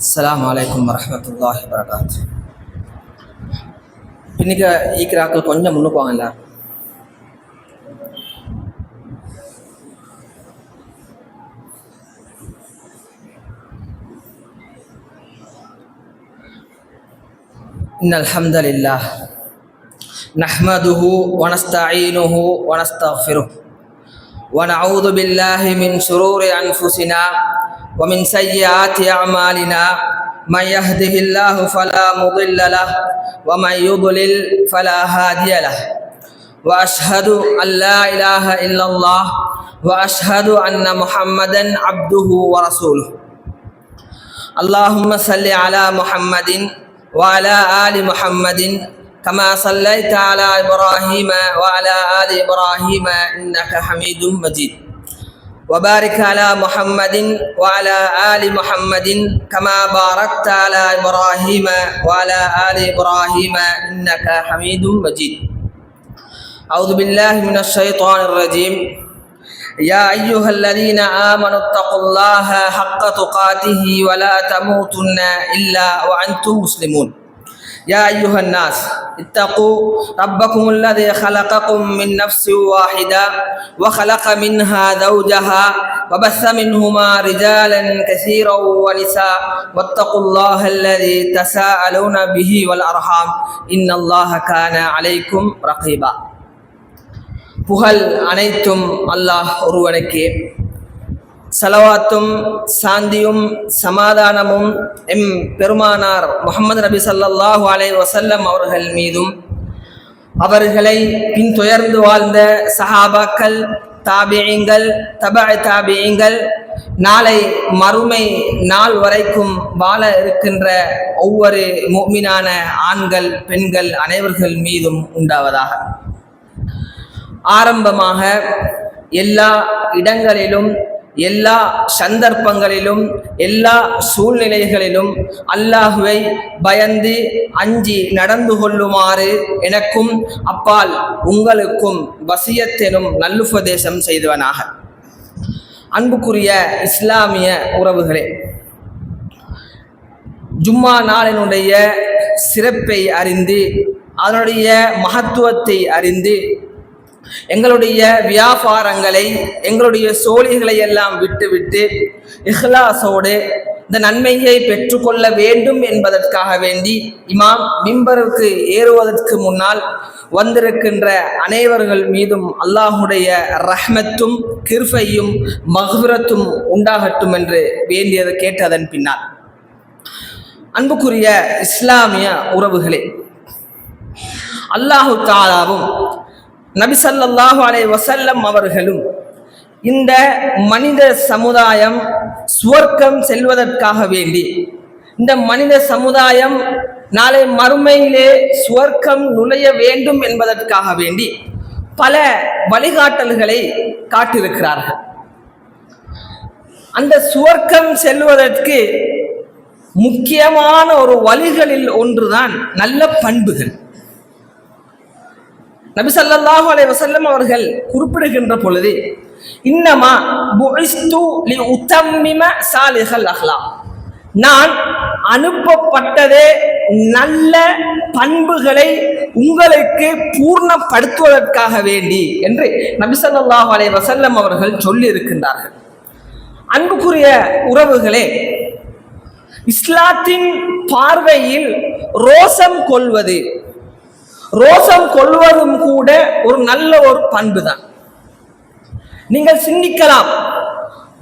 அஸ்ஸலாமு அலைக்கும் வரஹ்மத்துல்லாஹி வபரகாத்துஹு. இன்னைக்கு ஈக்ராக்கள் கொஞ்சம் முன்னுக்கு வாங்கல. இன்னல் ஹம்தலில்லாஹ் நஹ்மதுஹு வ நஸ்தஈனுஹு வ நஸ்தக்ஃபிருஹு வ நஊது பில்லாஹி மின் ஷுரூரி அன்ஃபுஸினா ومن سيئات أعمالنا من يهده الله فلا مضل له ومن يضلل فلا هادي له وأشهد أن لا إله إلا الله وأشهد أن محمدا عبده ورسوله. اللهم صل على محمد وعلى آل محمد كما صليت على إبراهيم وعلى آل إبراهيم إنك حميد مجيد. وبارك على محمد وعلى آل محمد كما باركت على إبراهيم وعلى آل إبراهيم إنك حميد مجيد. أعوذ بالله من الشيطان الرجيم. يا أيها الذين آمنوا اتقوا الله حق تقاته ولا تموتن إلا وأنتم مسلمون. يا أيها الناس اتقوا ربكم الذي خلقكم من نفس واحدة وخلق منها زوجها وبث منهما رجالا كثيرا ونساء واتقوا الله الذي تساءلون به والأرحام إن الله كان عليكم رقيبا. புகழ் அனைத்தும் அல்லாஹ் ஒருவனுக்கே. சலவாத்தும் சாந்தியும் சமாதானமும் எம் பெருமானார் முஹம்மது நபி ஸல்லல்லாஹு அலைஹி வஸல்லம் அவர்கள் மீதும் அவர்களை பின்தொடர்ந்து வாழ்ந்த சஹாபாக்கள், தாபிஈங்கள், தபஅ தாபிஈங்கள், நாளை மறுமை நாள் வரைக்கும் வாழ இருக்கின்ற ஒவ்வொரு முஃமினான ஆண்கள் பெண்கள் அனைவர்கள் மீதும் உண்டாவதாக. ஆரம்பமாக எல்லா இடங்களிலும் எல்லா சந்தர்ப்பங்களிலும் எல்லா சூழ்நிலைகளிலும் அல்லாஹுவை பயந்து அஞ்சி நடந்து கொள்ளுமாறு எனக்கும் அப்பால் உங்களுக்கும் வசியத்தெனும் நல்லுபதேசம் செய்தவனாக. அன்புக்குரிய இஸ்லாமிய உறவுகளே, ஜும்மா நாளினுடைய சிறப்பை அறிந்து அதனுடைய மகத்துவத்தை அறிந்து எங்களுடைய வியாபாரங்களை எங்களுடைய சோழிகளை எல்லாம் விட்டுவிட்டு இஹ்லாஸோடு இந்த நன்மையை பெற்றுக்கொள்ள வேண்டும் என்பதற்காக வேண்டி இமாம் மிம்பருக்கு ஏறுவதற்கு முன்னால் வந்திருக்கின்ற அனைவர்கள் மீதும் அல்லாஹுடைய ரஹ்மத்தும் கிருபையும் மக்ஃபிரத்தும் உண்டாகட்டும் என்று வேண்டியது கேட்டதன் பின்னால், அன்புக்குரிய இஸ்லாமிய உறவுகளே, அல்லாஹு தஆலாவும் நபி ஸல்லல்லாஹு அலைஹி வஸல்லம் அவர்களும் இந்த மனித சமுதாயம் சுவர்க்கம் செல்வதற்காக வேண்டி, இந்த மனித சமுதாயம் நாளை மறுமையிலே சுவர்க்கம் நுழைய வேண்டும் என்பதற்காக வேண்டி பல வழிகாட்டல்களை காட்டியிருக்கிறார்கள். அந்த சுவர்க்கம் செல்வதற்கு முக்கியமான ஒரு வழிகளில் ஒன்றுதான் நல்ல பண்புகள். நபி ஸல்லல்லாஹு அலைஹி வஸல்லம் அவர்கள் குறிப்பிடுகின்ற பொழுது, இன்னமா புஇஸ்து லிஉத்தம்மிம சாலிஹல் அஹ்லாக், நான் அனுப்பப்பட்டதே நல்ல பண்புகளை உங்களுக்கு பூர்ணப்படுத்துவதற்காக வேண்டி என்று நபி ஸல்லல்லாஹு அலைஹி வஸல்லம் அவர்கள் சொல்லி இருக்கின்றார்கள். அன்புக்குரிய உறவுகளே, இஸ்லாத்தின் பார்வையில் ரோசம் கொள்வதும் கூட ஒரு நல்ல ஒரு பண்பு தான். நீங்கள் சிந்திக்கலாம்,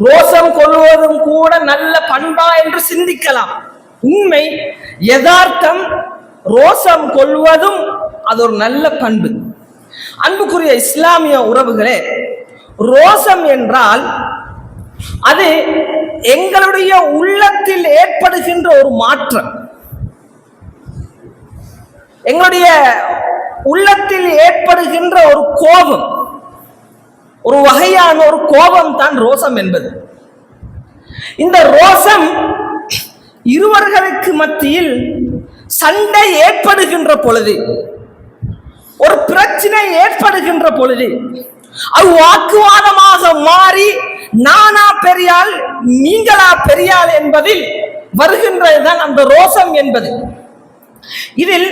ரோசம் கொள்வதும் கூட நல்ல பண்பா என்று சிந்திக்கலாம். உண்மை யதார்த்தம், ரோசம் கொள்வதும் அது ஒரு நல்ல பண்பு. அன்புக்குரிய இஸ்லாமிய உறவுகளே, ரோசம் என்றால் அது எங்களுடைய உள்ளத்தில் ஏற்படுகின்ற ஒரு மாற்றம், எங்களுடைய உள்ளத்தில் ஏற்படுகின்ற ஒரு கோபம், ஒரு வகையான ஒரு கோபம் தான் ரோசம் என்பது. இந்த ரோசம் இருவர்களுக்கு மத்தியில் சண்டை ஏற்படுகின்ற பொழுது, ஒரு பிரச்சனை ஏற்படுகின்ற பொழுது அது வாக்குவாதமாக மாறி நானா பெரியாள் நீங்களா பெரியாள் என்பதில் வருகின்றதுதான் அந்த ரோசம் என்பது. இதில்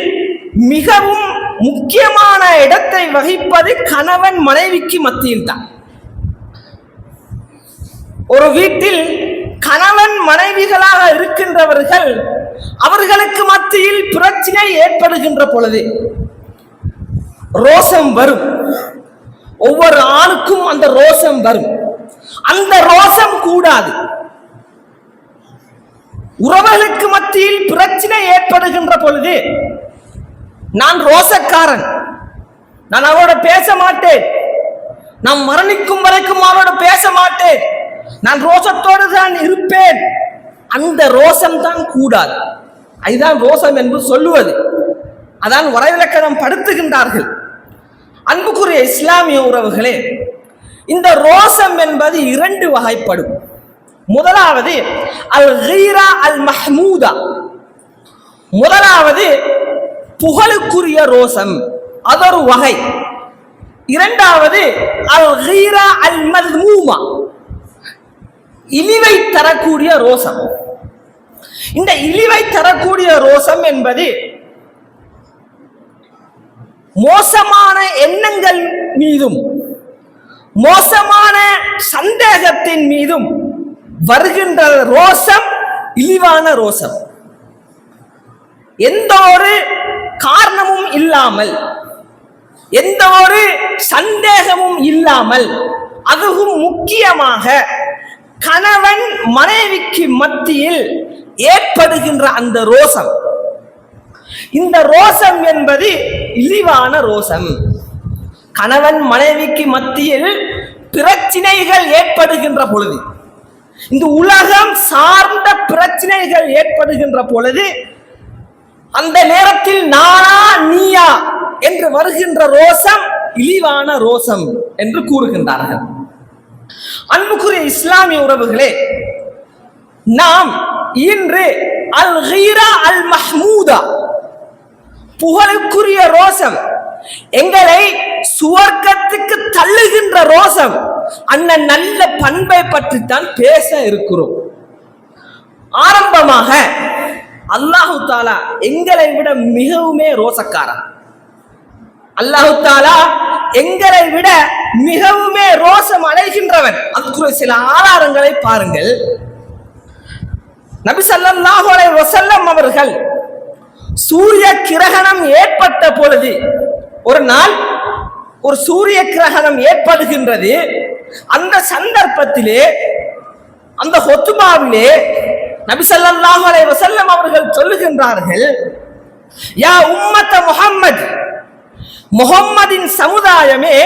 மிகவும் முக்கியமான இடத்தை வகிப்பது கணவன் மனைவிக்கு மத்தியில் தான். ஒரு வீட்டில் கணவன் மனைவிகளாக இருக்கின்றவர்கள் அவர்களுக்கு மத்தியில் பிரச்சனை ஏற்படுகின்ற பொழுது ரோசம் வரும். ஒவ்வொரு ஆணுக்கும் அந்த ரோசம் வரும். அந்த ரோசம் கூடாது. உறவுகளுக்கு மத்தியில் பிரச்சனை ஏற்படுகின்ற பொழுது நான் ரோசக்காரன், நான் அவரோட பேச மாட்டேன், நான் மரணிக்கும் வரைக்கும் அவரோட பேச மாட்டேன், நான் ரோசத்தோடு தான் இருப்பேன், அந்த ரோசம் தான் கூடாது. அதுதான் ரோசம் என்று சொல்லுவது. அதான் வரைவிலக்கணம் படுத்துகின்றார்கள். அன்புக்குரிய இஸ்லாமிய உறவுகளே, இந்த ரோசம் என்பது இரண்டு வகைப்படும். முதலாவது அல் கீரா அல் மஹ்மூதா, முதலாவது புகழுக்குரிய ரோசம், அதொரு வகை. இரண்டாவது அல் கீரா அல் மல்மூமா, இழிவை தரக்கூடிய ரோசம். இந்த இழிவை தரக்கூடிய ரோசம் என்பது மோசமான எண்ணங்கள் மீதும் மோசமான சந்தேகத்தின் மீதும் வருகின்ற ரோசம் இழிவான ரோசம். எந்த ஒரு காரணமும் இல்லாமல், எந்த ஒரு சந்தேகமும் இல்லாமல், அதுவும் முக்கியமாக கணவன் மனைவிக்கு மத்தியில் ஏற்படுகின்ற அந்த ரோசம், இந்த ரோசம் என்பது இழிவான ரோசம். கணவன் மனைவிக்கு மத்தியில் பிரச்சனைகள் ஏற்படுகின்ற பொழுது, இந்த உலகம் சார்ந்த பிரச்சனைகள் ஏற்படுகின்ற பொழுது, அந்த நேரத்தில் நானா நீயா என்று வருகின்ற ரோசம் இழிவான ரோசம் என்று கூறுகின்றார்கள். அன்புக்குரிய இஸ்லாமிய உறவுகளே, நாம் இன்று அல் கீரா அல் மஹ்மூதா, புகழுக்குரிய ரோசம், எங்களை சுவர்க்கத்துக்கு தள்ளுகின்ற ரோசம், அந்த நல்ல பண்பை பற்றி தான் பேச இருக்கிறோம். ஆரம்பமாக அல்லாஹு தாலா எங்களை விட மிகவுமே ரோசக்காரன். அல்லாஹு தாலா எங்களை விட மிகவுமே ரோசம் அடைகின்றவன். அதுக்குரிய சில ஆதாரங்களை பாருங்கள். நபி ஸல்லல்லாஹு அலைஹி வஸல்லம் அவர்கள் சூரிய கிரகணம் ஏற்பட்ட பொழுது, ஒரு நாள் ஒரு சூரிய கிரகணம் ஏற்படுகின்றது. அந்த சந்தர்ப்பத்திலே, அந்த ஹுத்பாவிலே நபி ஸல்லல்லாஹு அலைஹி வஸல்லம் அவர்கள் சொல்லுகின்றார்கள், யா உம்மத்த முஹம்மத், முஹம்மதின் சமுதாயமே,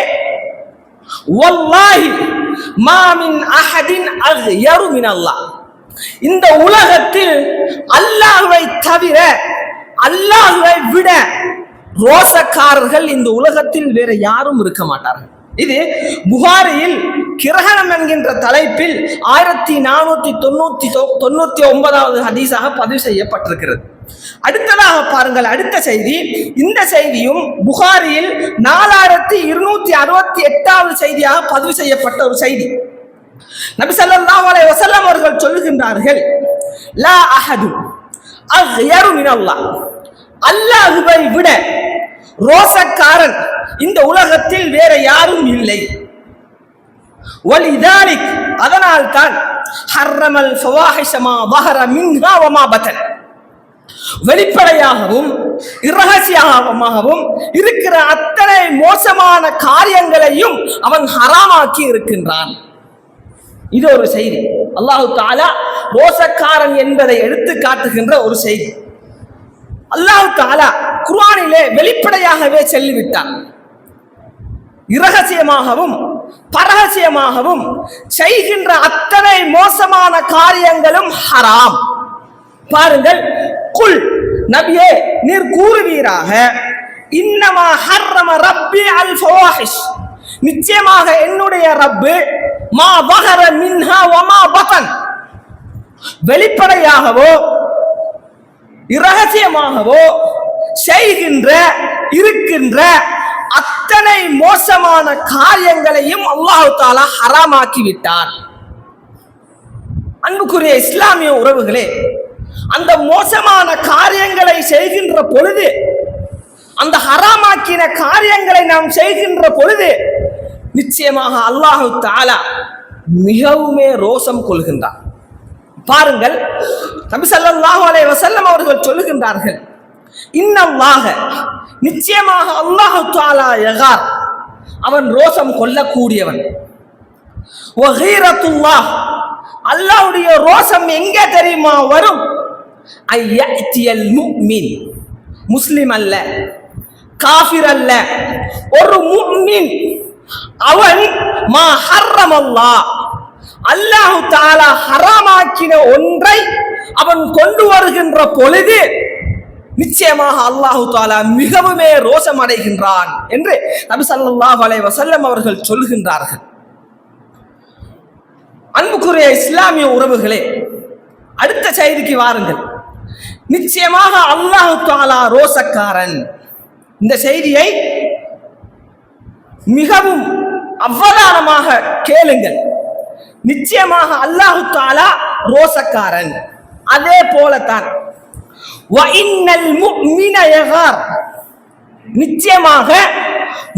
வல்லாஹி மா மின் அஹதின் அக்யரு மின் அல்லாஹ், இந்த உலகத்தில் அல்லாஹ்வை தவிர, அல்லாஹ்வை விட ரோசக்காரர்கள் இந்த உலகத்தில் வேற யாரும் இருக்க மாட்டார்கள். இது புகாரியில் கிரகணம் என்கின்ற தலைப்பில் 1499வது ஹதீஸாக பதிவு செய்யப்பட்டிருக்கிறது. அடுத்ததாக பாருங்கள், அடுத்த செய்தி. இந்த செய்தியும் புகாரியில் 4268வது செய்தியாக பதிவு செய்யப்பட்ட ஒரு செய்தி. நபி ஸல்லல்லாஹு அலைஹி வஸல்லம் அவர்கள் சொல்லுகின்றார்கள், லா அஹது அக்யரு மின் அல்லாஹ், அல்லாஹ்வை விட ரோசக்காரன் இந்த உலகத்தில் வேற யாரும் இல்லை. வலிதாலிக், அதனால் தான் ஹர்ரமல் ஃபவாஹிஷ மா ظهر منها وما بطن, வெளிப்படையாகவும் இரகசியமாகவும் இருக்கிற அத்தனை மோசமான காரியங்களையும் அவன் ஹராமாக்கி இருக்கின்றான். இது ஒரு செய்தி. அல்லாஹு தஆலா ரோசக்காரன் என்பதை எடுத்து காட்டுகின்ற ஒரு செய்தி. அல்லாஹு தஆலா குர்ஆனிலே வெளிப்படையாகவே சொல்லிவிட்டான், இரகசியமாகவும் பரகசியமாகவும் செய்கின்ற அத்தனை மோசமான காரியங்களும் ஹராம். பாருங்கள், குல், நபியே நீர் கூறுவீராக, இன்னமா ஹர்ரம ரப்பி அல் ஃபவாஹிஷ், நிச்சயமாக என்னுடைய ரப்பு, மா வஹர மின்ஹா வமா பதன், வெளிப்படையாகவோ இரகசியமாகவோ செய்கின்ற இருக்கின்ற அத்தனை மோசமான காரியங்களையும் அல்லாஹ் தஆலா ஹராமாக்கி விட்டார். அன்புக்குரிய இஸ்லாமிய உறவுகளே, அந்த மோசமான காரியங்களை செய்கின்ற பொழுது, அந்த ஹராமாக்கின காரியங்களை நாம் செய்கின்ற பொழுது நிச்சயமாக அல்லாஹ் தஆலா மிகவுமே ரோசம் கொள்கின்றார். பாருங்கள், நபி ஸல்லல்லாஹு அலைஹி வஸல்லம் அவர்கள் சொல்லுகின்றார்கள், இன்னல்லாஹ, நிச்சயமாக அல்லாஹ் தஆலா யகார், அவன் ரோசம் கொள்ளக்கூடியவன். வகீரத்துல்லாஹ், அல்லாஹ்வுடைய ரோசம் எங்கே தெரியுமா வரும்? ஐயத்தியல் முஃமின், முஸ்லிம் அல்ல, காஃபிர் அல்ல, ஒரு முஃமின் அவன் மா ஹர்ரமல்லாஹ், அல்லாஹ் தஆலா ஹராமாக்கின ஒன்றை அவன் கொண்டு வருகின்ற பொழுது நிச்சயமாக அல்லாஹ் தஆலா மிகவுமே ரோஷம் அடைகின்றான் என்று நபி ஸல்லல்லாஹு அலைஹி வஸல்லம் அவர்கள் சொல்கின்றார்கள். அன்புக்குரிய இஸ்லாமிய உறவுகளே, அடுத்த செய்திக்கு வாருங்கள். நிச்சயமாக அல்லாஹ் தஆலா ரோசக்காரன். இந்த செய்தியை மிகவும் அவதானமாக கேளுங்கள். நிச்சயமாக அல்லாஹ் தஆலா ரோசக்காரன். அதே போலத்தான் வஇன்னல் முஃமின யகார், நிச்சயமாக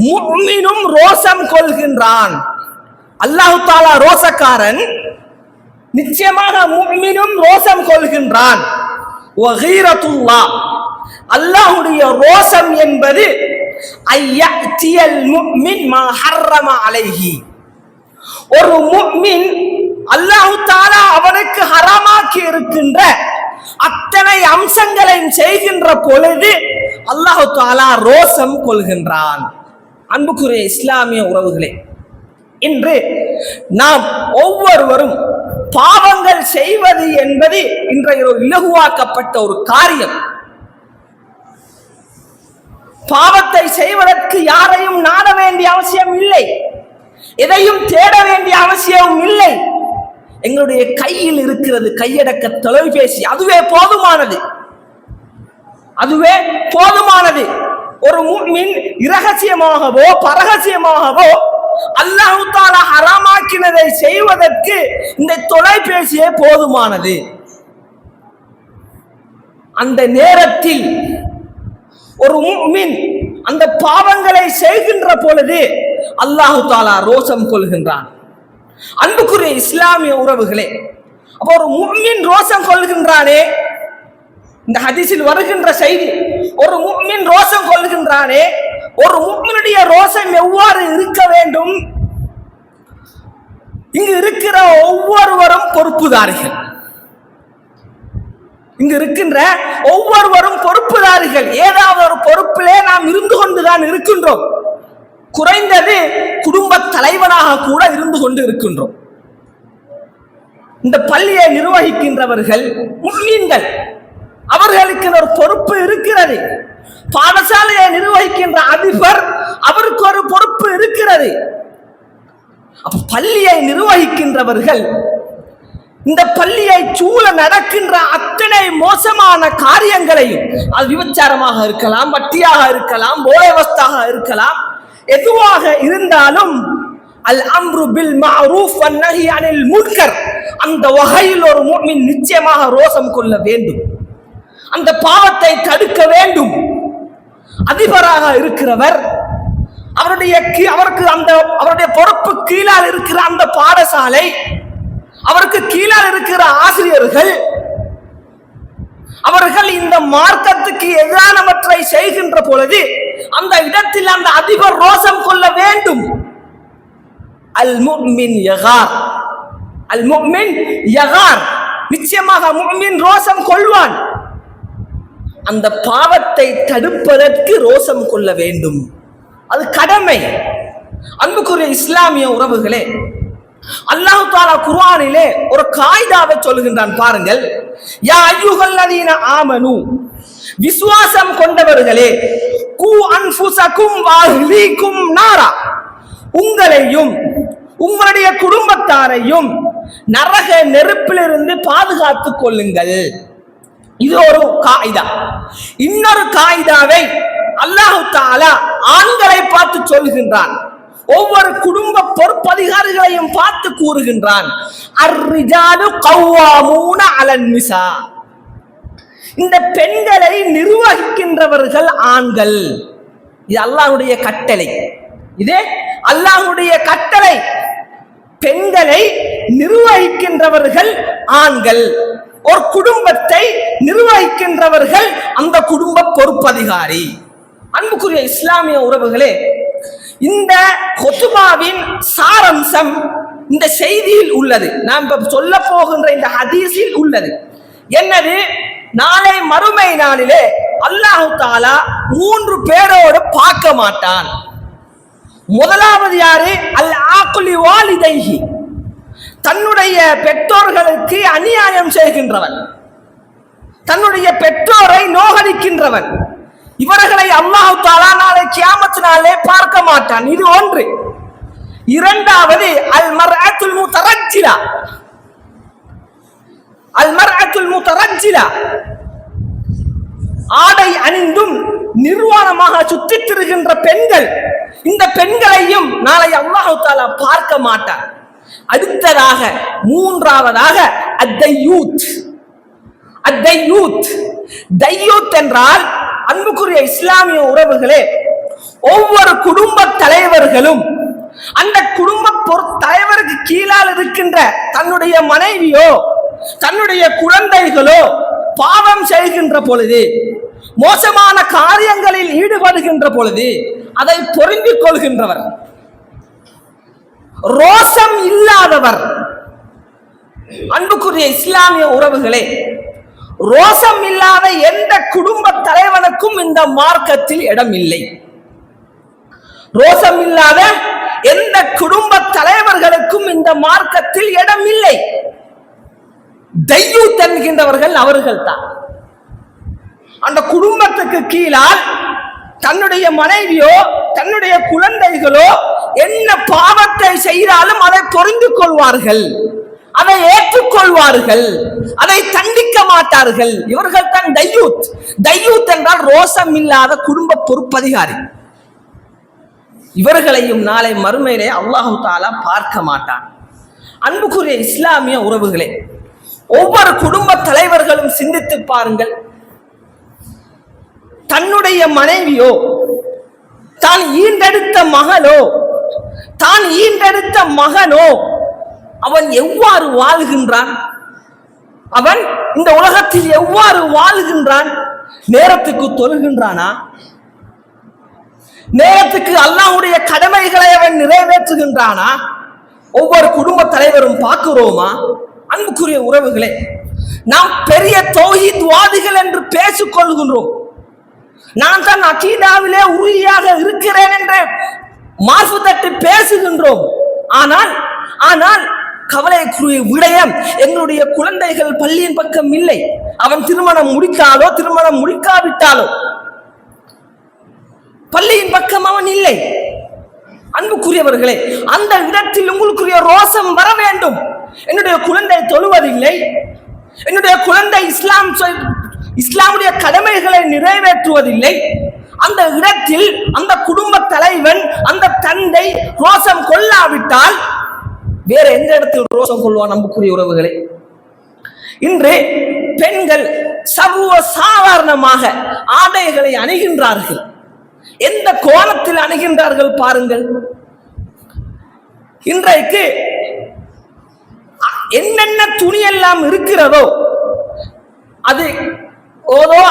முஃமினும் ரோசம் கொள்கின்றான். அல்லாஹ் தஆலா ரோசக்காரன், நிச்சயமாக முஃமினும் ரோசம் கொள்கின்றான். வகீரத்துல்லாஹ், அல்லாஹ்வுடைய ரோசம் என்பது ஐயத்தியல் முஃமின் மா ஹர்ரம அலைஹி, ஒரு முஃமின் அல்லாஹ் தஆலா அவனுக்கு ஹராமாக்கி இருக்கின்ற அத்தனை அம்சங்களையும் செய்கின்ற பொழுது அல்லாஹ் தஆலா ரோசம் கொள்கின்றான். அன்புக்குரிய இஸ்லாமிய உறவுகளே, இன்று நாம் ஒவ்வொருவரும் பாவங்கள் செய்வது என்பது இன்றைய இலகுவாக்கப்பட்ட ஒரு காரியம். பாவத்தை செய்வதற்கு யாரையும் நாட வேண்டிய அவசியம் இல்லை, எதையும் தேட வேண்டிய அவசியம் இல்லை. எங்களுடைய கையில் இருக்கிறது கையடக்க தொலைபேசி, அதுவே போதுமானது, அதுவே போதுமானது. ஒரு முஃமின் இரகசியமாகவோ பரகசியமாகவோ அல்லாஹ் தஆலா ஹராமாக்கினதை செய்வதற்கு இந்த தொலைபேசியே போதுமானது. அந்த நேரத்தில் ஒரு முஃமின் அந்த பாவங்களை செய்கின்ற பொழுது அல்லாஹ் தஆலா ரோசம் கொள்கின்றான். அன்புக்குரிய இஸ்லாமிய உறவுகளே, அப்போ ஒரு முஃமின் ரோசம் கொள்கின்றானே, இந்த ஹதீஸில் வருகின்ற செய்தி, ஒரு முஃமின் ரோசம் கொள்கின்றானே, ஒரு முஃமினுடைய ரோசம் எவ்வாறு இருக்க வேண்டும்? இங்கு இருக்கிற ஒவ்வொருவரும் பொறுப்புதாரிகள், இங்கு இருக்கின்ற ஒவ்வொருவரும் பொறுப்புதாரிகள். ஏதாவது ஒரு பொறுப்பிலே நாம் இருந்து கொண்டுதான் இருக்கின்றோம். குறைந்தது குடும்ப தலைவனாக கூட இருந்து கொண்டு இருக்கின்றோம். இந்த பள்ளியை நிர்வகிக்கின்றவர்கள் முஃமின்கள், அவர்களுக்கு ஒரு பொறுப்பு இருக்கிறது. பாடசாலையை நிர்வகிக்கின்ற அதிபர், அவருக்கு ஒரு பொறுப்பு இருக்கிறது. அப்ப பள்ளியை நிர்வகிக்கின்றவர்கள் இந்த பள்ளியை சூழ நடக்கின்ற அத்தனை மோசமான காரியங்களையும், அது விபச்சாரமாக இருக்கலாம், வட்டியாக இருக்கலாம், போதைவஸ்தாக இருக்கலாம், எதுவாக இருந்தாலும் அல் அம்ரு பில் மஅரூஃப் வன் நஹி அனில் முன்கர், அந்த வகையில் ஒரு முஃமின் நிச்சயமாக ரோசம் கொள்ள வேண்டும், அந்த பாவத்தை தடுக்க வேண்டும். அதிபராக இருக்கிறவர், அவருடைய பொறுப்பு கீழால் இருக்கிற அந்த பாடசாலை, அவருக்கு கீழால் இருக்கிற ஆசிரியர்கள், அவர்கள் இந்த மார்க்கத்துக்கு எதிரானவற்றை செய்கின்ற பொழுது அந்த இடத்தில் அந்த அதிபர் ரோசம் கொள்ள வேண்டும். அல் முஃமின் யகார், அல் முஃமின் யகார், நிச்சயமாக முஃமின் ரோசம் கொள்வான். அந்த பாவத்தை தடுப்பதற்கு ரோசம் கொள்ள வேண்டும், அது கடமை. அன்புக்குரிய இஸ்லாமிய உறவுகளே, அல்லாஹ் தஆலா குர்ஆனிலே ஒரு காயிதாவை சொல்கின்றான். பாருங்கள், யா அய்யுஹல்லதீன ஆமனு, விசுவாசம் கொண்டவர்களே, கூ அன்ஃபுஸகும் வ அஹ்லீகும் நாரா, உங்களையும் உங்களுடைய குடும்பத்தாரையும் நரக நெருப்பிலிருந்து பாதுகாத்துக் கொள்ளுங்கள். இது ஒரு காயிதா. இன்னொரு காயிதாவை அல்லாஹ் தஆலா ஆண்களை பார்த்து சொல்கின்றான், ஒவ்வொரு குடும்ப பொறுப்பதிகாரிகளையும் பார்த்து கூறுகின்றான், அர்ரிஜாலு கவ்வாமூன அலன் நிசா, இந்த பெண்களை நிர்வகிக்கின்றவர்கள் ஆண்கள். இது அல்லாஹ்வுடைய கட்டளை. இதே அல்லாஹ்வுடைய கட்டளை. பெண்களை நிர்வகிக்கின்றவர்கள் ஆண்கள். ஒரு குடும்பத்தை நிர்வகிக்கின்றவர்கள் அந்த குடும்ப பொறுப்பதிகாரி. அன்புக்குரிய இஸ்லாமிய உறவுகளே, இந்த ஹுத்பாவின் சாரம்சம் இந்த செய்தியில் உள்ளது. நாம் சொல்ல போகின்ற இந்த ஹதீஸில் உள்ளது. என்னது? நாளை மறுமை நாளிலே அல்லாஹ் தஆலா 3 பேரோடு பார்க்க மாட்டான். முதலாவது யாரு? அல் ஆக்குலி வாலிதைஹி, தன்னுடைய பெற்றோர்களுக்கு அநியாயம் செய்கின்றவன், தன்னுடைய பெற்றோரை நோகடிக்கின்றவன். இவர்களை அல்லாஹ் தஆலா நாளை கியாமத் நாளிலே பார்க்க மாட்டான். இது ஒன்று. இரண்டாவது அல் மர்அத்துல் முத்தரஜ்ஜிலா. அல் மர்அத்துல் முத்தரஜ்ஜிலா, ஆடை அணிந்தும் நிர்வாணமாக சுற்றித் திரிகின்ற பெண்கள். இந்த பெண்களையும் நாளை அல்லாஹ் தஆலா பார்க்க மாட்டார். அடுத்ததாக மூன்றாவதாக அத்தையூத். அத்தையூத், தையூத் என்றால் அன்புக்குரிய இஸ்லாமிய உறவுகளே, ஒவ்வொரு குடும்ப தலைவர்களும் அந்த குடும்ப தலைவருக்கு கீழால் இருக்கின்ற தன்னுடைய மனைவியோ தன்னுடைய குழந்தைகளோ பாவம் செய்கின்ற பொழுது, மோசமான காரியங்களில் ஈடுபடுகின்ற பொழுது அதை பொருந்திக் கொள்கின்றவர், ரோசம் இல்லாதவர். அன்புக்குரிய இஸ்லாமிய உறவுகளே, ரோசம் இல்லாத எந்த குடும்ப தலைவனுக்கும் இந்த மார்க்கத்தில் இடம் இல்லை. ரோசம் இல்லாத எந்த குடும்ப தலைவர்களுக்கும் இந்த மார்க்கத்தில் இடம் இல்லை. தையூத் என்கின்றவர்கள் அவர்கள் தான். அந்த குடும்பத்துக்கு கீழால் தன்னுடைய மனைவியோ தன்னுடைய குழந்தைகளோ என்ன பாவத்தை செய்தாலும் அதை பொறிந்து கொள்வார்கள், அதை ஏற்றுக்கொள்வார்கள், அதை தண்டிக்க மாட்டார்கள். இவர்கள் தான் தையூத். தையூத் என்றால் ரோசம் இல்லாத குடும்ப பொறுப்பதிகாரி. இவர்களையும் நாளை மறுமையிலே அல்லாஹ் தஆலா பார்க்க மாட்டான். அன்புக்குரிய இஸ்லாமிய உறவுகளே, ஒவ்வொரு குடும்ப தலைவர்களும் சிந்தித்து பாருங்கள். தன்னுடைய மனைவியோ தான் ஈண்டெடுத்த மகளோ தான் ஈண்டெடுத்த மகனோ அவன் எவ்வாறு வாழ்கின்றான்? அவன் இந்த உலகத்தில் எவ்வாறு வாழ்கின்றான்? நேரத்துக்கு தொழுகின்றானா? நேரத்துக்கு அல்லாஹ்வுடைய கடமைகளை அவன் நிறைவேற்றுகின்றானா? ஒவ்வொரு குடும்ப தலைவரும் பார்க்கிறோமா? அன்புக்குரிய உறவுகளே, நாம் பெரிய தௌஹீத் வாதிகள் என்று பேசிக் கொள்கின்றோம். நான் தான் அகீதாவிலே உறுதியாக இருக்கிறேன் என்று மார்பு தட்டி பேசுகின்றோம். ஆனால் கவலைக்குரிய விடயம், எங்களுடைய குழந்தைகள் பள்ளியின் பக்கம் இல்லை. அவன் திருமணம் முடித்தாலோ திருமணம் முடிக்காவிட்டாலோ பள்ளியின் பக்கம் அவன் இல்லை. அன்புக்குரியவர்களே, அந்த இடத்தில் உங்களுக்குரிய ரோசம் வர வேண்டும். என்னுடைய குழந்தை தொழுவதில்லை, என்னுடைய குழந்தை இஸ்லாமுடைய கடமைகளை நிறைவேற்றுவதில்லை. அந்த இடத்தில் அந்த குடும்ப தலைவன், அந்த தந்தை ரோசம் கொள்ளாவிட்டால் வேற எந்த இடத்தில் ரோசம் கொள்வான்? அன்புக்குரிய உறவுகளே, இன்று பெண்கள் சர்வ சாதாரணமாக ஆடைகளை அணிகின்றார்கள். எந்த கோணத்தில் அணுகின்றார்கள் பாருங்கள். இன்றைக்கு என்னென்ன துணி எல்லாம் இருக்கிறதோ அது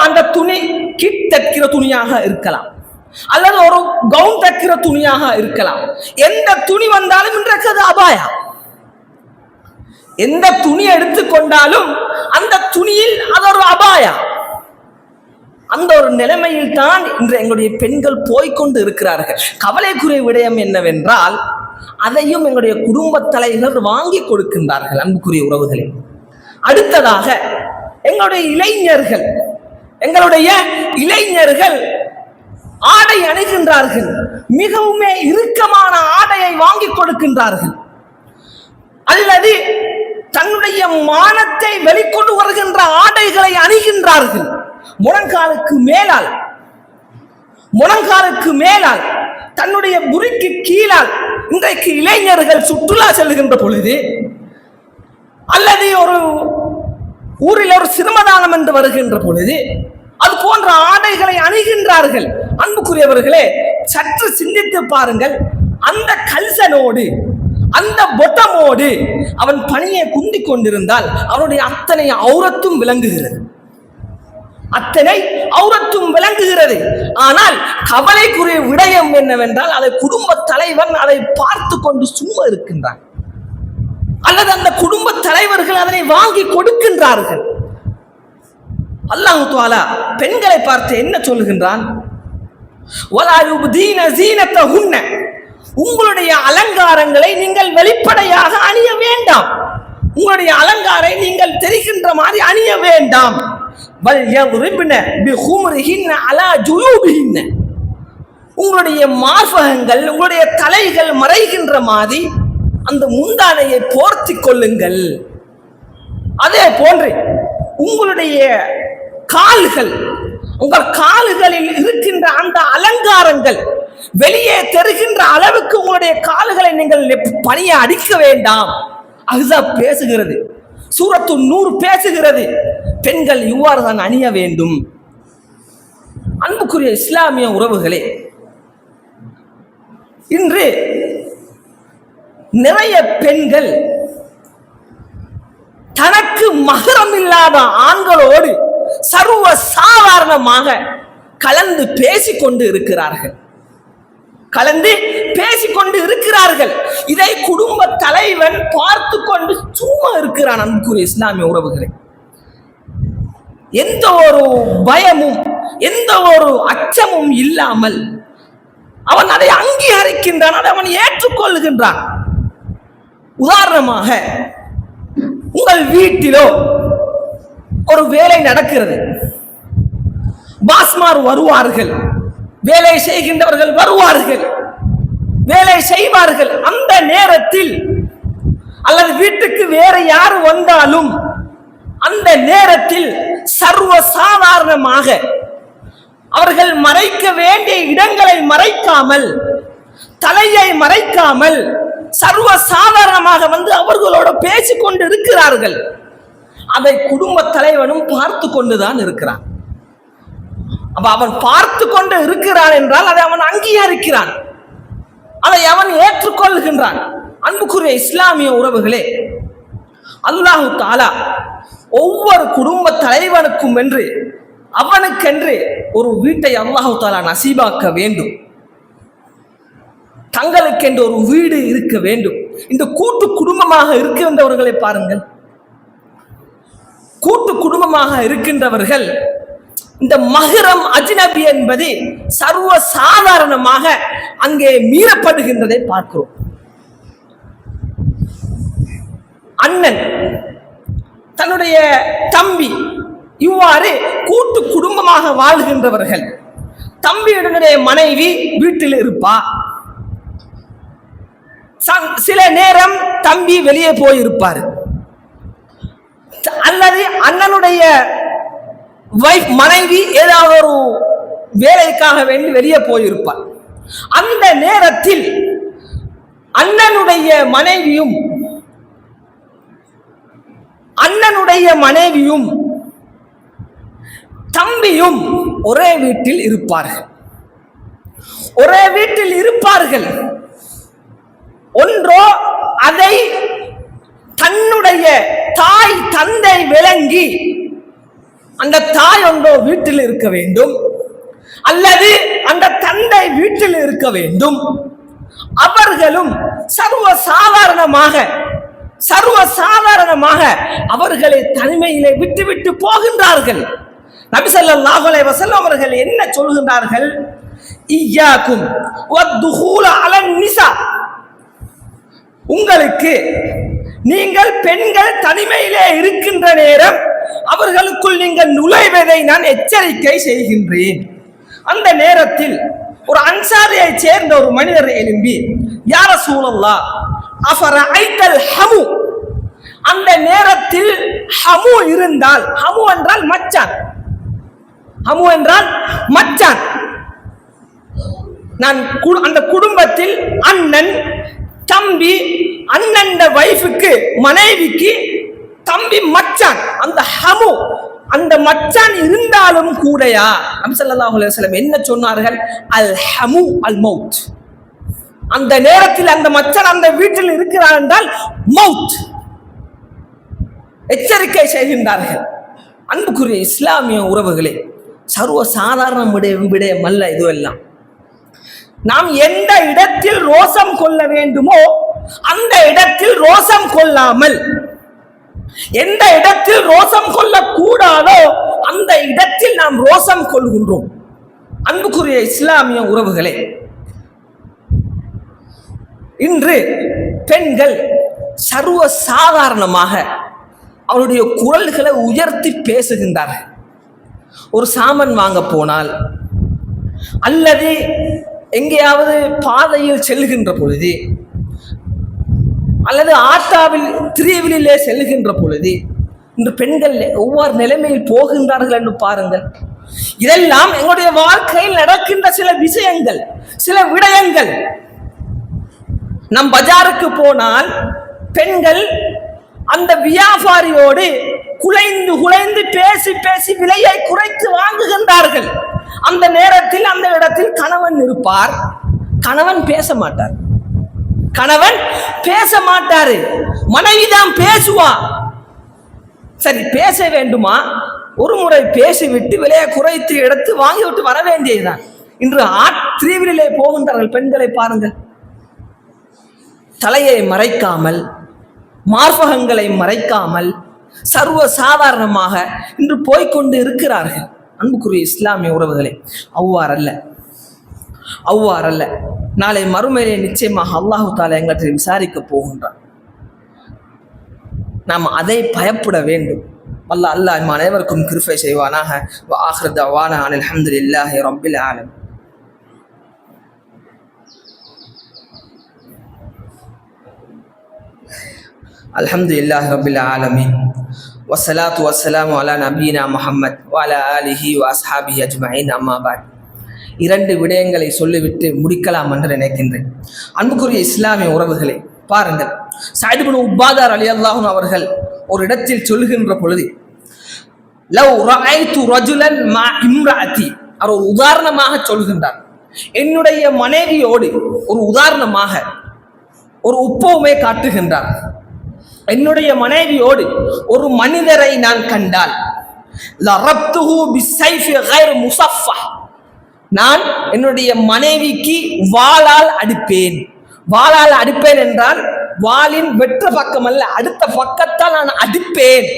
அந்த துணி கிட் தைக்கிற துணியாக இருக்கலாம், அல்லது ஒரு கவுன் தைக்கிற துணியாக இருக்கலாம். எந்த துணி வந்தாலும் இன்றைக்கு அது அபாயா. எந்த துணி எடுத்துக்கொண்டாலும் அந்த துணியில் அது ஒரு அபாயா. அந்த ஒரு நிலைமையில் தான் இன்று எங்களுடைய பெண்கள் போய்கொண்டு இருக்கிறார்கள். கவலைக்குரிய விடயம் என்னவென்றால், அதையும் எங்களுடைய குடும்ப தலைவர்கள் வாங்கி கொடுக்கின்றார்கள். அன்புக்குரிய உறவுகளே, அடுத்ததாக எங்களுடைய இளைஞர்கள் ஆடை அணிகின்றார்கள். மிகவும் இறுக்கமான ஆடையை வாங்கி கொடுக்கின்றார்கள், அல்லது தன்னுடைய மானத்தை வெளிக்கொண்டு வருகின்ற ஆடைகளை அணிகின்றார்கள். முழங்காலுக்கு மேலால் தன்னுடைய புரிக்கு கீழால் இன்றைக்கு இளைஞர்கள் சுற்றுலா செல்கின்ற பொழுது, அல்லது ஒரு ஊரில் ஒரு சிரமதானம் என்று வருகின்ற பொழுது அது போன்ற ஆடைகளை அணிகின்றார்கள். அன்புக்குரியவர்களே, சற்று சிந்தித்து பாருங்கள். அந்த கல்சனோடு அந்த பொட்டமோடு அவன் பணியை குந்திக் கொண்டிருந்தால் அவனுடைய அத்தனை ஔரத்தும் விளங்குகிறது, அத்தனை ஔரத்தும் விளங்குகிறது. ஆனால் கவலைக்குரிய விடயம் என்னவென்றால் அதை குடும்ப தலைவன் அதை பார்த்து கொண்டு சும்மா இருக்கின்றான், அல்லது அந்த குடும்ப தலைவர்கள் அதனை வாங்கி கொடுக்கின்றார்கள். அல்லாஹ் தஆலா பெண்களை பார்த்து என்ன சொல்லுகின்றான்? வலா யுப்தீன ஸீனத்தஹுன்ன, உங்களுடைய அலங்காரங்களை நீங்கள் வெளிப்படையாக அணிய வேண்டாம், உங்களுடைய அலங்காரை நீங்கள் தெரிகின்ற மாதிரி அணிய வேண்டாம். வல் யضربن بخمرهن على جيوبهن, உங்களுடைய மார்பகங்கள் உங்களுடைய தலைகள் மறைகின்ற மாதிரி அந்த முந்தானையை போர்த்தி கொள்ளுங்கள். அதே போன்று உங்களுடைய கால்கள், உங்கள் கால்களில் இருக்கின்ற அந்த அலங்காரங்கள் வெளியே தெரிகின்ற அளவுக்கு உங்களுடைய கால்களை நீங்கள் பணிய அடிக்க வேண்டாம். அஹ்ஸாப் பேசுகிறது, சூரத்து நூர் பேசுகிறது, பெண்கள் இவ்வாறு தான் அணிய வேண்டும். அன்புக்குரிய இஸ்லாமிய உறவுகளே, இன்று நிறைய பெண்கள் தனக்கு மகரம் இல்லாத ஆண்களோடு சர்வ சாதாரணமாக கலந்து பேசிக்கொண்டு இருக்கிறார்கள், கலந்து பேசிக்கொண்டு இருக்கிறார்கள். இதை குடும்ப தலைவன் பார்த்து கொண்டு சும்மா இருக்கிறான். அன்புக்குரிய இஸ்லாமிய உறவுகளே, எந்த ஒரு பயமும் எந்த ஒரு அச்சமும் இல்லாமல் அவன் அதை அங்கீகரிக்கின்றான், அதை அவன் ஏற்றுக்கொள்கின்றான். உதாரணமாக, உங்கள் வீட்டிலோ ஒரு வேலை நடக்கிறது, பாஸ்மார் வருவார்கள், வேலை செய்கின்றவர்கள் வருவார்கள், வேலை செய்வார்கள். அந்த நேரத்தில் அல்லது வீட்டுக்கு வேற யார் வந்தாலும் அந்த நேரத்தில் சர்வ சாதாரணமாக அவர்கள் மறைக்க வேண்டிய இடங்களை மறைக்காமல், தலையை மறைக்காமல் சர்வ சாதாரணமாக வந்து அவர்களோட பேசிக்கொண்டு இருக்கிறார்கள். அதை குடும்ப தலைவனும் பார்த்து கொண்டுதான் இருக்கிறான். அப்ப அவன் பார்த்து கொண்டு இருக்கிறான் என்றால் அதை அவன் அங்கீகரிக்கிறான், அதை அவன் ஏற்றுக்கொள்கின்றான். அன்புக்குரிய இஸ்லாமிய உறவுகளே, அல்லாஹ் தஆலா ஒவ்வொரு குடும்ப தலைவனுக்கும் என்று அவனுக்கென்று ஒரு வீட்டை அல்லாஹ் தஆலா நசீபாக்க வேண்டும், தங்களுக்கென்று ஒரு வீடு இருக்க வேண்டும். இந்த கூட்டு குடும்பமாக இருக்கின்றவர்களை பாருங்கள், கூட்டு குடும்பமாக இருக்கின்றவர்கள் இந்த மஹ்ரம் அஜ்னபி என்பது சர்வ சாதாரணமாக அங்கே மீறப்படுகின்றதை பார்க்கிறோம். அண்ணன் தன்னுடைய தம்பி இவ்வாறு கூட்டு குடும்பமாக வாழ்கின்றவர்கள். தம்பியுடைய மனைவி வீட்டில் இருப்பா, சில நேரம் தம்பி வெளியே போயிருப்பார், அல்லது அண்ணனுடைய மனைவி ஏதாவது ஒரு வேலைக்காக வேண்டி வெளியே போயிருப்பார். அந்த நேரத்தில் அண்ணனுடைய மனைவியும் தம்பியும் ஒரே வீட்டில் இருப்பார்கள். ஒன்றோ அதை தன்னுடைய தாய் தந்தை விளங்கி அந்த தாய் ஒன்றோ வீட்டில் இருக்க வேண்டும், அல்லது அந்த தந்தை வீட்டில் இருக்க வேண்டும். அவர்களும் சர்வ சாதாரணமாக அவர்களை தனிமையிலே விட்டு போகின்றார்கள். நபி ஸல்லல்லாஹு அலைஹி வஸல்லம் அவர்கள் என்ன சொல்கின்றார்கள்? இய்யாக்கும் வத்துஹூல அலன் நிசா, உங்களுக்கு நீங்கள் பெண்கள் தனிமையிலே இருக்கின்ற நேரம் அவர்களுக்குள் நீங்கள் நுழைவதை நான் எச்சரிக்கை செய்கின்றேன். அந்த நேரத்தில் ஒரு அன்சாரியை சேர்ந்த ஒரு மனிதர் எழும்பி, யா ரசூலல்லாஹ் அஃபரஐத்தல் ஹமு, அந்த நேரத்தில் ஹமு இருந்தால், ஹமு என்றால் மச்சான், நான் அந்த குடும்பத்தில் அண்ணன் தம்பி, அண்ணன் வைஃபுக்கு மனைவிக்கு தம்பி மச்சான், அந்த ஹமு, அந்த மச்சான் இருந்தாலும் கூடயா நபி ஸல்லல்லாஹு அலைஹி வஸல்லம் என்ன சொன்னார்கள்? அல் ஹமு அல் மௌத். அந்த நேரத்தில் அந்த மச்சான் அந்த வீட்டில் இருக்கிறார் என்றால் மௌத், எச்சரிக்கை செய்கின்றார்கள். அன்புக்குரிய இஸ்லாமிய உறவுகளே, சர்வ சாதாரண விடயம் அல்ல இதுவெல்லாம். நாம் எந்த இடத்தில் ரோசம் கொள்ள வேண்டுமோ அந்த இடத்தில் ரோசம் கொள்ளாமல், எந்த இடத்தில் ரோசம் கொள்ள கூடாதோ அந்த இடத்தில் நாம் ரோசம் கொள்கின்றோம். அன்புக்குரிய இஸ்லாமிய உறவுகளே, இன்று பெண்கள் சர்வ சாதாரணமாக அவருடைய குரல்களை உயர்த்தி பேசுகின்றார்கள். ஒரு சாமான் வாங்க போனால் அல்லது எங்கேயாவது பாதையில் செல்லுகின்ற பொழுது அல்லது ஆட்டாவில் திரிவிலே செல்லுகின்ற பொழுது இன்று பெண்கள் ஒவ்வொரு நிலைமையில் போகின்றார்கள் என்று பாருங்கள். இதெல்லாம் எங்களுடைய வாழ்க்கையில் நடக்கின்ற சில விஷயங்கள், சில விடயங்கள். நம் பஜாருக்கு போனால் பெண்கள் அந்த வியாபாரியோடு குலைந்து குலைந்து பேசி பேசி விலையை குறைத்து வாங்குகின்றார்கள். அந்த நேரத்தில் அந்த இடத்தில் கணவன் இருப்பார், கணவன் பேச மாட்டார், கணவன் பேச மாட்டாரு, மனைவிதான் பேசுவா. சரி, பேச வேண்டுமா? ஒரு முறை பேசிவிட்டு விலையை குறைத்து எடுத்து வாங்கிவிட்டு வர வேண்டியதுதான். இன்று திரிவிலே போகின்றார்கள் பெண்களை பாருங்கள். தலையை மறைக்காமல், மார்பகங்களை மறைக்காமல் சர்வ சாதாரணமாக இன்று போய்கொண்டு இருக்கிறார்கள். அன்புக்குரிய இஸ்லாமிய உறவுகளே, அவ்வாறல்ல, அவ்வாறல்ல. நாளை மறுமையிலே நிச்சயமாக அல்லாஹு தஆலா எங்களை விசாரிக்க போகின்றான். நாம் அதை பயப்பட வேண்டும். அல்லாஹ் நம் அனைவருக்கும் கிருபை செய்வானாக. வ ஆகிரு தஅவானா அனில் ஹம்துலில்லாஹி ரப்பில் ஆலமீன். அல்ஹம்துலில்லாஹி ரப்பில் ஆலமீன். வஸ்ஸலாத்து வஸ்ஸலாமு அலா நபியினா முஹம்மத் வ அலா ஆலிஹி வ அஸ்ஹாபிஹி அஜ்மஈன். அம்மா பஅத். இரண்டு விடயங்களை சொல்லிவிட்டு முடிக்கலாம் என்று நினைக்கின்றேன். அன்புக்குரிய இஸ்லாமிய உறவுகளே, பாருங்கள், சஅத் இப்னு உபாதா ரலியல்லாஹு அன்ஹு அவர்கள் ஒரு இடத்தில் சொல்லுகின்ற பொழுது, லவ் ரஅய்து ரஜுலன் மா இம்ராஅதி, அவர் ஒரு உதாரணமாக சொல்கின்றார். என்னுடைய மனைவியோடு ஒரு உதாரணமாக ஒரு ஒப்புமை காட்டுகின்றார். என்னுடைய மனைவியோடு ஒரு மனிதரை நான் கண்டால், லரப்துஹு பிஸ்ஸைஃபி கைர் முஸஃஃபஹ், நான் என்னுடைய மனைவிக்கு வாளால் அடிப்பேன். வாளால் அடிப்பேன் என்றால் வாளின் வெற்ற பக்கம் அல்ல, அடுத்த பக்கத்தால் நான் அடிப்பேன்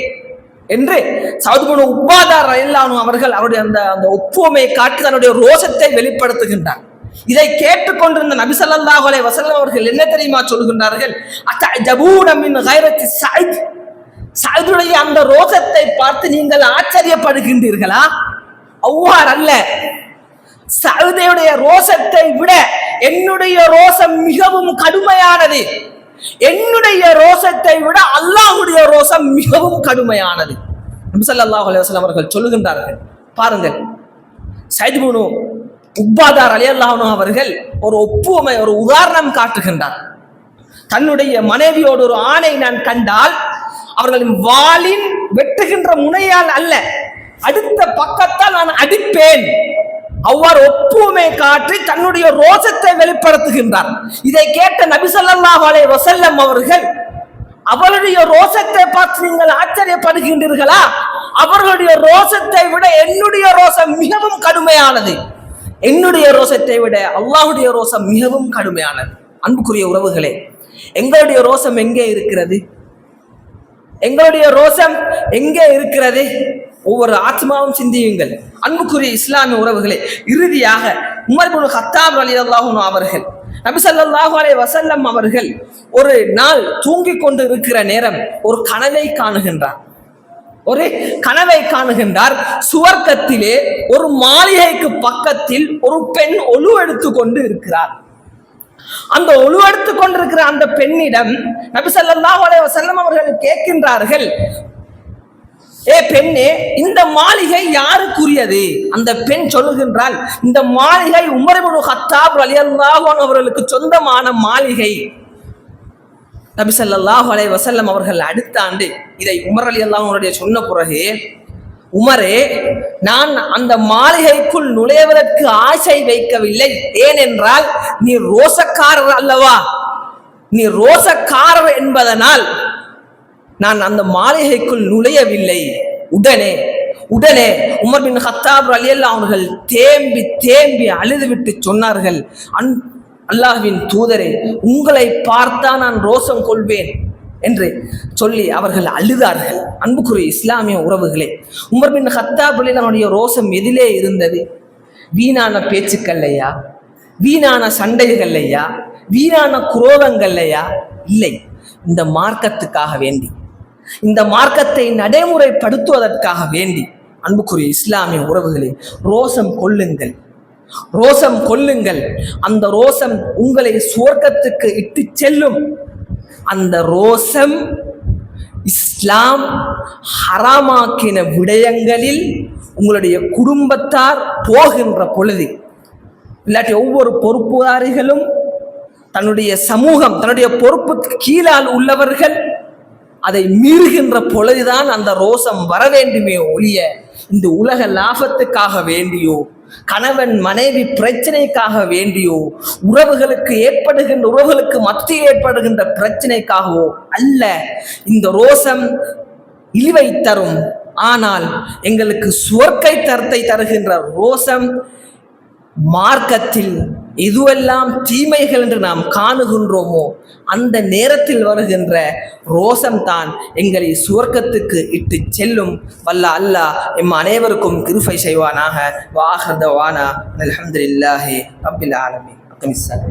என்று சஅத் இப்னு உபாதா ரலியல்லாஹு அன்ஹு அவர்கள் அவருடைய அந்த ஒப்புமையை காட்டி தன்னுடைய ரோஷத்தை வெளிப்படுத்துகின்றார். இதை கேட்டுக்கொண்டிருந்த நபி ஸல்லல்லாஹு அலைஹி வஸல்லம் அவர்கள் என்ன தெரியுமா சொல்கின்றார்கள்? அத்தஅஜபூன மின் கைரத்தி சஅத், சஅதுடைய அந்த ரோஷத்தை பார்த்து நீங்கள் ஆச்சரியப்படுகின்றீர்களா? அவ்வாறல்ல. சஅதுடைய ரோஷத்தை விட என்னுடைய ரோஷம் மிகவும் கடுமையானது. என்னுடைய ரோஷத்தை விட அல்லாஹ்வுடைய ரோஷம் மிகவும் கடுமையானது. நபி ஸல்லல்லாஹு அலைஹி வஸல்லம் அவர்கள் சொல்லுகின்றார்கள். பாருங்கள், சஅத் இப்னு உபாதா ரலியல்லாஹு அன்ஹு அவர்கள் ஒரு ஒப்புமை, ஒரு உதாரணம் காட்டுகின்றார். தன்னுடைய மனைவியோடு ஒரு ஆணை நான் கண்டால் அவர்களின் வாளின் வெட்டுகின்ற முனையால் அல்ல, அடுத்த பக்கத்தால் நான் அடிப்பேன். அவ்வாறு ஒப்புமை காட்டி தன்னுடைய ரோஷத்தை வெளிப்படுத்துகின்றார். இதை கேட்ட நபி ஸல்லல்லாஹு அலைஹி வஸல்லம் அவர்கள், அவருடைய ரோஷத்தை பார்த்து நீங்கள் ஆச்சரியப்படுகின்றீர்களா? அவர்களுடைய ரோஷத்தை விட என்னுடைய ரோஷம் மிகவும் கடுமையானது. என்னுடைய ரோஷத்தை விட அல்லாஹ்வுடைய ரோஷம் மிகவும் கடுமையானது. அன்புக்குரிய உறவுகளே, எங்களுடைய ரோஷம் எங்கே இருக்கிறது? எங்களுடைய ரோஷம் எங்கே இருக்கிறது? ஒவ்வொரு ஆத்மாவும் சிந்தியுங்கள். அன்புக்குரிய இஸ்லாமிய உறவுகளே, இறுதியாக உமர் இப்னு கத்தாப் ரலியல்லாஹு அன்ஹு அவர்கள், நபி ஸல்லல்லாஹு அலைஹி வஸல்லம் அவர்கள் ஒரு நாள் தூங்கிக் கொண்டு இருக்கிற நேரம் ஒரு கனவை காணுகின்றார். ஒரு கனவை காணுகின்றார். சுவர்க்கத்திலே ஒரு மாளிகைக்கு பக்கத்தில் ஒரு பெண் ஒழு எடுத்துக் கொண்டு இருக்கிறார். அந்த ஒழு எடுத்துக் கொண்டிருக்கிற அந்த பெண்ணிடம் நபி ஸல்லல்லாஹு அலைஹி வஸல்லம் அவர்கள் கேட்கின்றார்கள், ஏ பெண்ணே, இந்த மாளிகை யாருக்குரியது? அந்த பெண் சொல்லுகின்றாள், இந்த மாளிகை உமர் இப்னு கத்தாப் ரலியல்லாஹு அன்ஹு அவர்களுக்கு சொந்தமான மாளிகை. நபி ஸல்லல்லாஹு அலைஹி வஸல்லம் அவர்கள் அடுத்த ஆண்டு இதை உமர் ரலியல்லாஹு அன்ஹு சொன்ன பிறகு, உமரே, நான் அந்த மாளிகைக்குள் நுழைவதற்கு ஆசை வைக்கவில்லை. ஏனென்றால் நீ ரோசக்காரர் அல்லவா, நீ ரோசக்காரர் என்பதனால் நான் அந்த மாளிகைக்குள் நுழையவில்லை. உடனே உமர் பின் கத்தாப் ரலியல்லாஹு அன்ஹு அவர்கள் தேம்பி தேம்பி அழுதுவிட்டு சொன்னார்கள், அல்லாஹ்வின் தூதரே, உங்களை பார்த்தா நான் ரோசம் கொள்வேன் என்று சொல்லி அவர்கள் அழுதார்கள். அன்புக்குரிய இஸ்லாமிய உறவுகளே, உமர் பின் கத்தாப் ரலியல்லாஹு அன்ஹுடைய ரோசம் எதிலே இருந்தது? வீணான பேச்சுக்கள்லையா, வீணான சண்டைகள்லையா, வீணான குரோதங்கள்லையா? இல்லை, இந்த மார்க்கத்துக்காக வேண்டி, இந்த மார்க்கத்தை நடைமுறைப்படுத்துவதற்காக வேண்டி அன்புக்குரிய இஸ்லாமிய உறவுகளே, ரோசம் கொள்ளுங்கள், ரோசம் கொள்ளுங்கள். அந்த ரோசம் உங்களை சுவர்க்கத்துக்கு இட்டு செல்லும். அந்த ரோசம் இஸ்லாம் ஹராமாக்கின விடயங்களில் உங்களுடைய குடும்பத்தார் போகின்ற பொழுது, இல்லாட்டி ஒவ்வொரு பொறுப்புதாரிகளும் தன்னுடைய சமூகம், தன்னுடைய பொறுப்புக்கு கீழால் உள்ளவர்கள் அதை மீறுகின்ற பொழுதுதான் அந்த ரோசம் வர வேண்டுமே ஒழிய, இந்த உலக லாபத்துக்காக வேண்டியோ, கணவன் மனைவி பிரச்சனைக்காக வேண்டியோ, உறவுகளுக்கு மத்திய ஏற்படுகின்ற பிரச்சனைக்காகவோ அல்ல. இந்த ரோசம் இழிவை தரும், ஆனால் எங்களுக்கு சுவர்க்கை தரத்தை தருகின்ற ரோசம் மார்க்கத்தில் எதுவெல்லாம் தீமைகள் என்று நாம் காணுகின்றோமோ அந்த நேரத்தில் வருகின்ற ரோசம் தான் எங்களை சுவர்க்கத்துக்கு இட்டு செல்லும். வல்ல அல்லாஹ் எம் அனைவருக்கும் கிருபை செய்வானாக. வாஹிர் தவானா அல்ஹம்துலில்லாஹி ரப்பில் ஆலமீன்.